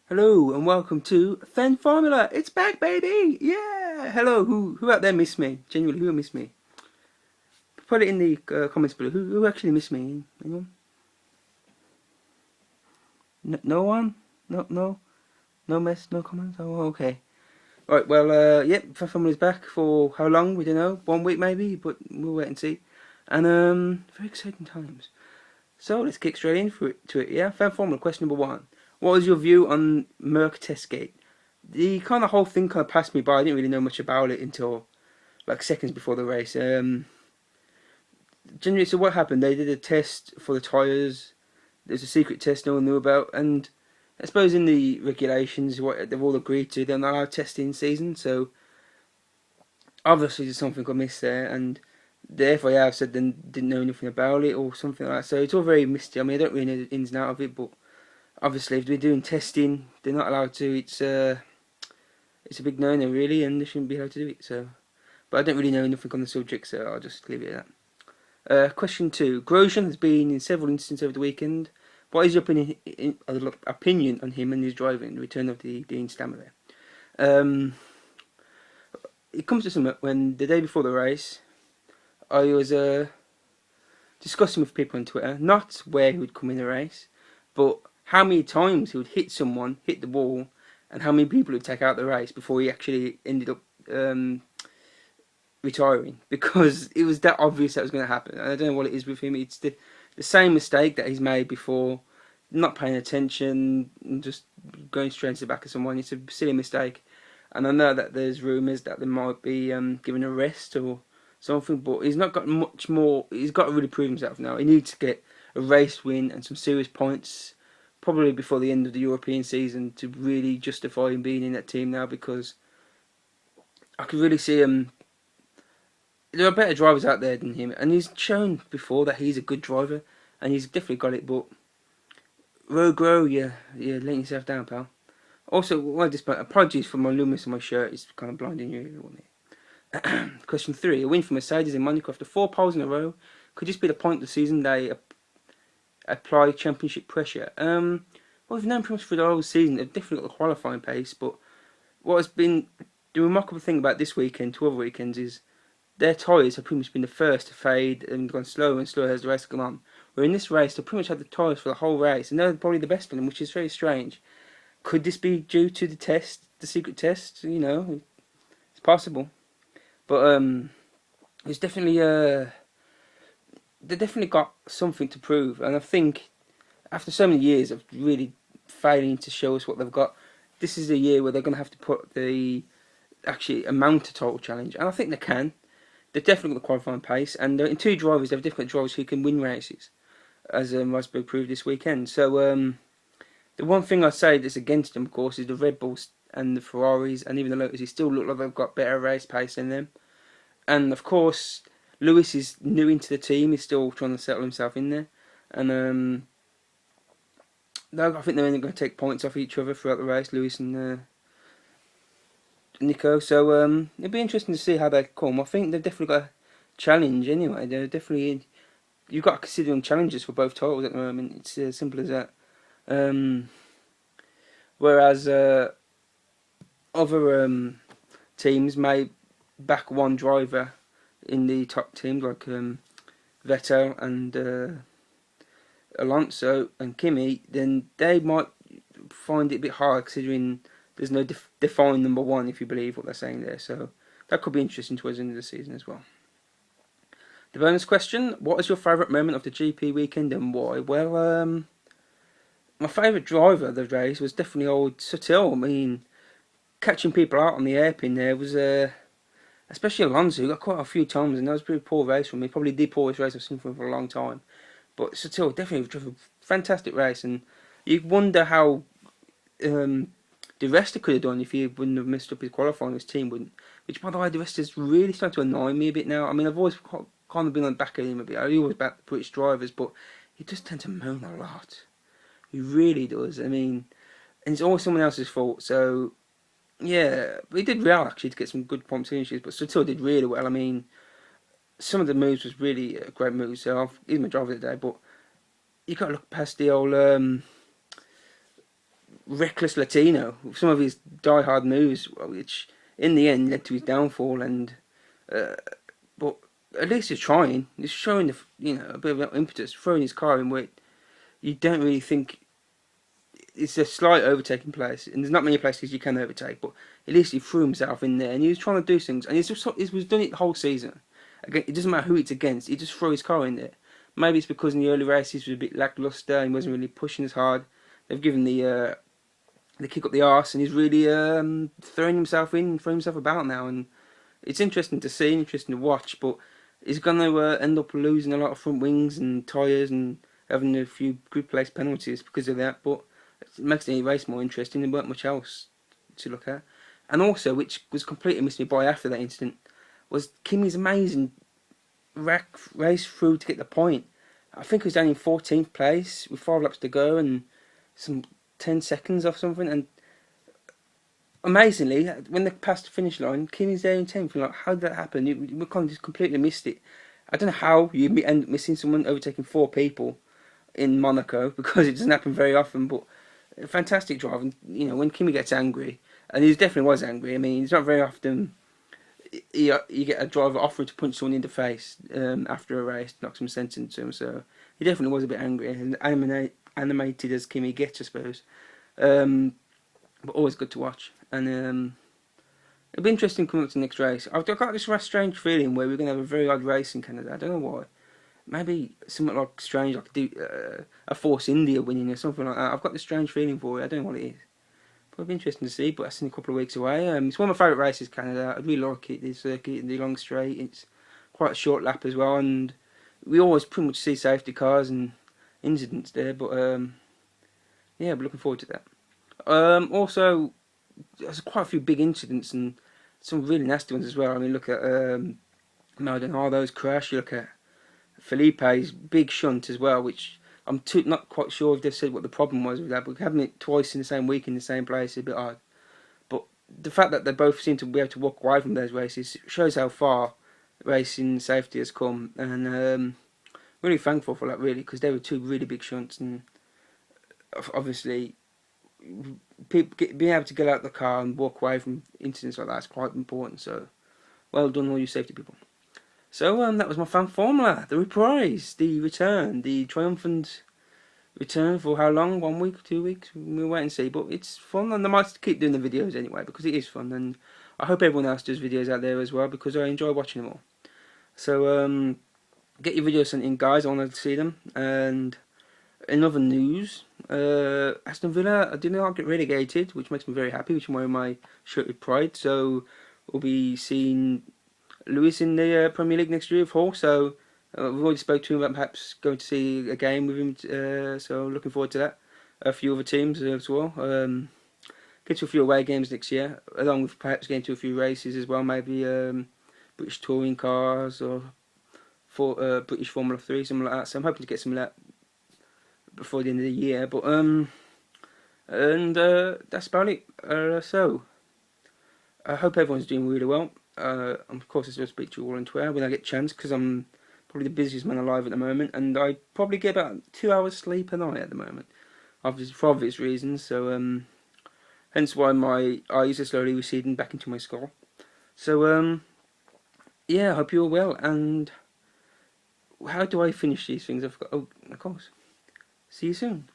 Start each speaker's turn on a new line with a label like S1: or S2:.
S1: Hello and welcome to Fen Formula. It's back, baby! Yeah! Hello, who out there missed me? Genuinely, who missed me? Put it in the comments below. Who actually missed me? Anyone? No one? No comments? Oh, okay. Right, well, yep, Fen Formula is back for how long? We don't know. 1 week maybe, but we'll wait and see. And, very exciting times. So, let's kick straight to it, yeah? Fen Formula, question number 1. What was your view on Merc Testgate? The kind of whole thing kind of passed me by. I didn't really know much about it until like seconds before the race. Generally, so what happened? They did a test for the tyres. There's a secret test no one knew about, and I suppose in the regulations, what they've all agreed to, they're not allowed testing in season. So obviously, there's something I missed there, and the FIA have said they didn't know anything about it or something like that. So it's all very misty. I mean, I don't really know the ins and outs of it, but obviously, if they're doing testing, they're not allowed to. It's a big no-no, really, and they shouldn't be able to do it. So, but I don't really know nothing on the subject, so I'll just leave it at that. Question 2. Grosjean has been in several incidents over the weekend. What is your opinion on him and his driving, the return of the Dean Stammer there? It comes to something when the day before the race, I was discussing with people on Twitter, not where he would come in the race, but how many times he would hit someone, hit the wall, and how many people would take out the race before he actually ended up retiring, because it was that obvious that was going to happen. And I don't know what it is with him. It's the same mistake that he's made before, not paying attention and just going straight into the back of someone. It's a silly mistake. And I know that there's rumours that they might be giving a rest or something, but he's not got much more. He's got to really prove himself now. He needs to get a race win and some serious points, probably before the end of the European season, to really justify him being in that team now, because I could really see him. There are better drivers out there than him, and he's shown before that he's a good driver, and he's definitely got it. But Grow, you're letting yourself down, pal. Also, apologies for my luminous on my shirt. It's kind of blinding you a little bit. Question 3. A win for Mercedes in Monaco after 4 poles in a row. Could this be the point of the season they apply championship pressure? Well, we've known pretty much for the whole season. They've definitely got the qualifying pace, but what has been the remarkable thing about this weekend to other weekends is their tyres have pretty much been the first to fade and gone slower and slower as the race gone on. Where in this race, they pretty much had the tyres for the whole race, and they're probably the best of them, which is very strange. Could this be due to the test, the secret test? You know, it's possible. But it's definitely they definitely got something to prove, and I think after so many years of really failing to show us what they've got, this is a year where they're going to have to put the actually amount a title challenge, and I think they can. They've definitely got the qualifying pace, and in 2 drivers, they've different drivers who can win races, as Rosberg proved this weekend. So the one thing I'd say that's against them, of course, is the Red Bulls and the Ferraris, and even the Lotus. They still look like they've got better race pace than them. And of course, Lewis is new into the team. He's still trying to settle himself in there, and I think they're only going to take points off each other throughout the race, Lewis and Nico. So it'll be interesting to see how they come. I think they've definitely got a challenge anyway. They're definitely, you've got to consider them challenges for both titles at the moment. It's as simple as that. Whereas other teams may back one driver in the top teams like Vettel and Alonso and Kimi, then they might find it a bit hard considering there's no defined number 1, if you believe what they're saying there. So that could be interesting towards the end of the season as well. The bonus question: what was your favourite moment of the GP weekend and why? Well, my favourite driver of the race was definitely old Sutil. I mean, catching people out on the airpin there was especially Alonso, who got quite a few times, and that was a pretty poor race from me. Probably the poorest race I've seen from him for a long time. But Sutil definitely drove a fantastic race, and you wonder how the rest could have done if he wouldn't have messed up his qualifying. His team wouldn't. Which, by the way, the rest is really starting to annoy me a bit now. I mean, I've always kind of been on the back of him a bit. I always back the British drivers, but he does tend to moan a lot. He really does. I mean, and it's always someone else's fault. So yeah, but he did well actually to get some good prompt finishes. But Sutil did really well. I mean, some of the moves was really great moves. So he's my driver today. But you got to look past the old reckless Latino. Some of his die-hard moves, which in the end led to his downfall. And uh, but at least he's trying. He's showing a bit of impetus, throwing his car in where you don't really think it's a slight overtaking place, and there's not many places you can overtake. But at least he threw himself in there, and he was trying to do things, and he was doing it the whole season. Again, it doesn't matter who it's against; he just threw his car in there. Maybe it's because in the early races he was a bit lackluster and he wasn't really pushing as hard. They've given the kick up the arse, and he's really throwing himself about now, and it's interesting to see, interesting to watch. But he's going to end up losing a lot of front wings and tyres and having a few good place penalties because of that. But it makes the race more interesting. There weren't much else to look at, and also, which was completely missed me by after that incident, was Kimi's amazing race through to get the point. I think he was down in 14th place with 5 laps to go and some 10 seconds off something, and amazingly, when they passed the finish line, Kimi's there in 10th. Like, how did that happen? We kind of just completely missed it. I don't know how you end up missing someone overtaking 4 people in Monaco, because it doesn't happen very often, but a fantastic drive. And, when Kimi gets angry, and he definitely was angry, I mean, it's not very often you get a driver offering to punch someone in the face after a race, knock some sense into him. So he definitely was a bit angry, and animated as Kimi gets, I suppose. But always good to watch. And it'll be interesting coming up to the next race. I've got this strange feeling where we're going to have a very odd race in Canada. I don't know why. Maybe something like strange, like a Force India winning or something like that. I've got this strange feeling for it. I don't know what it is. It'll be interesting to see, but that's in a couple of weeks away. It's one of my favourite races, Canada. I really like it, the circuit and the long straight. It's quite a short lap as well, and we always pretty much see safety cars and incidents there, but yeah, we're looking forward to that. Also, there's quite a few big incidents and some really nasty ones as well. I mean, look at Maldonado's crash, you look at Felipe's big shunt as well, which I'm not quite sure if they've said what the problem was with that, but having it twice in the same week in the same place is a bit odd. But the fact that they both seem to be able to walk away from those races shows how far racing safety has come, and really thankful for that, really, because they were 2 really big shunts, and obviously being able to get out of the car and walk away from incidents like that is quite important. So well done, all you safety people. So that was my fan formula, the reprise, the return, the triumphant return for how long? 1 week, 2 weeks? We'll wait and see. But it's fun, and I might keep doing the videos anyway because it is fun, and I hope everyone else does videos out there as well because I enjoy watching them all. So get your videos sent in, guys. I want to see them. And in other news, Aston Villa did not get relegated, which makes me very happy, which I'm wearing my shirt with pride. So we'll be seeing Lewis in the Premier League next year with Hall, so we've already spoke to him about perhaps going to see a game with him, so looking forward to that. A few other teams as well. Get to a few away games next year, along with perhaps getting to a few races as well, maybe British touring cars or British Formula 3, something like that. So I'm hoping to get some of that before the end of the year, but that's about it. So I hope everyone's doing really well. Of course, I still speak to you all on Twitter when I get a chance, because I'm probably the busiest man alive at the moment, and I probably get about 2 hours sleep a night at the moment, obviously for obvious reasons. So hence why my eyes are slowly receding back into my skull. So yeah, I hope you're well. And how do I finish these things? I've got, oh, of course. See you soon.